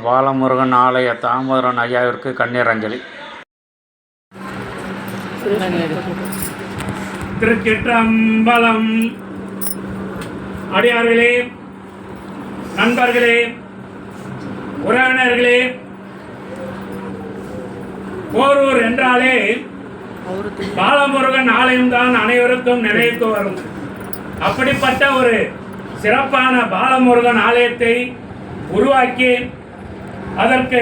பாலமுருகன் ஆலய தாமோதரன் ஐயாவிற்கு கண்ணீர் அஞ்சலி. திருச்சிற்றம்பலம். அடியார்களே, நண்பர்களே, உறவினர்களே, போரூர் என்றாலே பாலமுருகன் ஆலயம்தான் அனைவருக்கும் நினைவுக்கு வரும். அப்படிப்பட்ட ஒரு சிறப்பான பாலமுருகன் ஆலயத்தை உருவாக்கி அதற்கு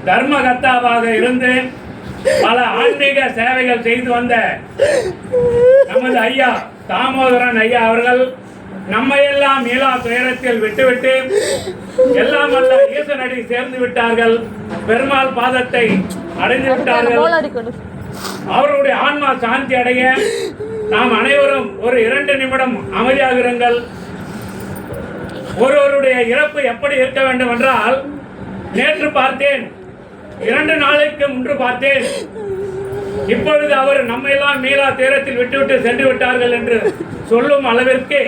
தர்மகர்த்தாவாக இருந்து பல ஆன்மீக சேவைகள் செய்து வந்த நமது ஐயா தாமோதரன் ஐயா அவர்கள் நம்மையெல்லாம் மீளா துயரத்தில் விட்டுவிட்டு எல்லாம் வல்ல ஈசனடி சேர்ந்து விட்டார்கள். பெருமாள் பாதத்தை அடைந்து விட்டார்கள். அவருடைய ஆன்மா சாந்தி அடைய நாம் அனைவரும் ஒரு 2 நிமிடம் அமைதியாக இருங்கள். ஒருவருடைய இறப்பு எப்படி இருக்க வேண்டும் என்றால், நேற்று பார்த்தேன், 2 நாளைக்கு முன்பு பார்த்தேன், இப்பொழுது அவர் நம்மையெல்லாம் மீளா தீரத்தில் விட்டுவிட்டு சென்று விட்டார்கள் என்று சொல்லும் அளவிற்கு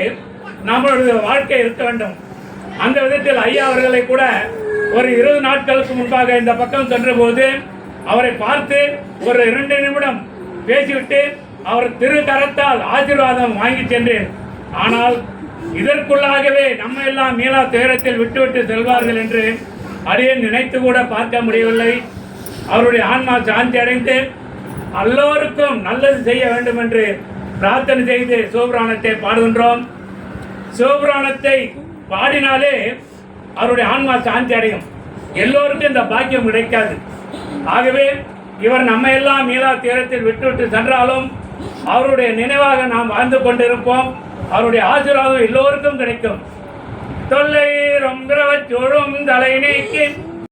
நம்மளுடைய வாழ்க்கை இருக்க வேண்டும். அந்த விதத்தில் ஐயா அவர்களை கூட ஒரு 20 நாட்களுக்கு முன்பாக இந்த பக்கம் சென்ற போது அவரை பார்த்து ஒரு 2 நிமிடம் பேசிவிட்டு அவர் திருக்கரத்தால் ஆசீர்வாதம் வாங்கி சென்றேன். ஆனால் இதற்குள்ளாகவே நம்ம எல்லாம் மீளா துயரத்தில் விட்டுவிட்டு செல்வார்கள் என்று அடியேன் நினைத்து கூட பார்க்க முடியவில்லை. அவருடைய ஆன்மா சாந்தி அடைந்து எல்லோருக்கும் நல்லது செய்ய வேண்டும் என்று பிரார்த்தனை செய்து சிவபுராணத்தை பாடுகின்றோம். சிவபுராணத்தை பாடினாலே அவருடைய ஆன்மா சாந்தி அடையும். எல்லோருக்கும் இந்த பாக்கியம் கிடைக்காது. ஆகவே இவர் நம்ம எல்லாம் மீளா தீரத்தில் விட்டுவிட்டு சென்றாலும் அவருடைய நினைவாக நாம் வாழ்ந்து கொண்டிருப்போம். அவருடைய ஆசீர்வாதம் எல்லோருக்கும் கிடைக்கும். தொல்லை ரொம்ப சோழும் தலை நீக்கி